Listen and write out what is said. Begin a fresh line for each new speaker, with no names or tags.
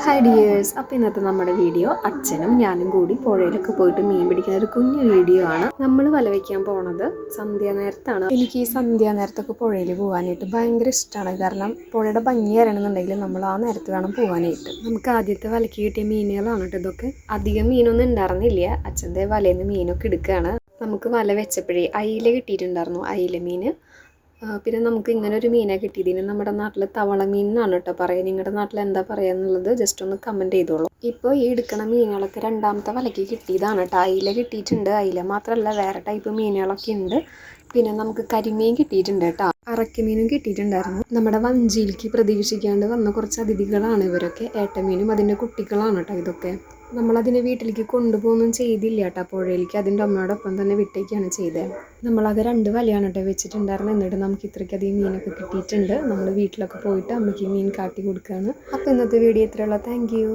Hi dears, അപ്പോൾ ഇന്നത്തെ നമ്മുടെ വീഡിയോ അച്ഛനും ഞാനും കൂടി പുഴയിലൊക്കെ പോയിട്ട് മീൻ പിടിക്കുന്ന ഒരു കുഞ്ഞു വീഡിയോ ആണ്. നമ്മൾ വല വയ്ക്കാൻ പോണത് സന്ധ്യാനേരത്താണ്. എനിക്ക് ഈ സന്ധ്യാനേരത്തൊക്കെ പുഴയിൽ പോകാനായിട്ട് ഭയങ്കര ഇഷ്ടമാണ്. കാരണം പുഴയുടെ ഭംഗി അറിയണമെന്നുണ്ടെങ്കിൽ നമ്മൾ ആ നേരത്ത് വേണം പോകാനായിട്ട്. നമുക്ക് ആദ്യത്തെ വലയ്ക്ക് കിട്ടിയ മീനുകളാണ് കേട്ടോ ഇതൊക്കെ. അധികം മീനൊന്നും ഉണ്ടായിരുന്നില്ല. അച്ഛൻ്റെ വലയിൽ നിന്ന് മീനൊക്കെ എടുക്കുകയാണ്. നമുക്ക് വല വെച്ചപ്പോഴേ അയില കിട്ടിയിട്ടുണ്ടായിരുന്നു, അയില മീൻ. പിന്നെ നമുക്ക് ഇങ്ങനെ ഒരു മീനെ കിട്ടിയതിന് നമ്മുടെ നാട്ടിൽ തവള മീൻ എന്നാണ് കേട്ടോ പറയുക. നിങ്ങളുടെ നാട്ടിൽ എന്താ പറയുക എന്നുള്ളത് ജസ്റ്റ് ഒന്ന് കമൻറ്റ് ചെയ്തോളൂ. ഇപ്പോൾ ഈ എടുക്കണ മീനുകളൊക്കെ രണ്ടാമത്തെ വലയ്ക്ക് കിട്ടിയതാണ് കേട്ടോ. അയില കിട്ടിയിട്ടുണ്ട്. അയില മാത്രമല്ല വേറെ ടൈപ്പ് മീനുകളൊക്കെ ഉണ്ട്. പിന്നെ നമുക്ക് കരിമീൻ കിട്ടിയിട്ടുണ്ട് കേട്ടോ. അറയ്ക്കമീനും കിട്ടിയിട്ടുണ്ടായിരുന്നു. നമ്മുടെ വഞ്ചിയിലേക്ക് പ്രതീക്ഷിക്കാണ്ട് വന്ന കുറച്ച് അതിഥികളാണ് ഇവരൊക്കെ. ഏട്ടമീനും അതിൻ്റെ കുട്ടികളാണ് കേട്ടോ ഇതൊക്കെ. നമ്മളതിനെ വീട്ടിലേക്ക് കൊണ്ടുപോകുന്നും ചെയ്തില്ല കേട്ടോ. പുഴയിലേക്ക് അതിൻ്റെ അമ്മയോടൊപ്പം തന്നെ വിട്ടേക്കാണ് ചെയ്തത്. നമ്മളത് 2 വലയാണ് കേട്ടോ വെച്ചിട്ടുണ്ടായിരുന്നു. എന്നിട്ട് നമുക്ക് ഇത്രയ്ക്കധികം മീനൊക്കെ കിട്ടിയിട്ടുണ്ട്. നമ്മൾ വീട്ടിലൊക്കെ പോയിട്ട് അമ്മയ്ക്ക് മീൻ കാട്ടി കൊടുക്കുകയാണ്. അപ്പോൾ ഇന്നത്തെ വീഡിയോ ഇത്രയുള്ള. Thank you.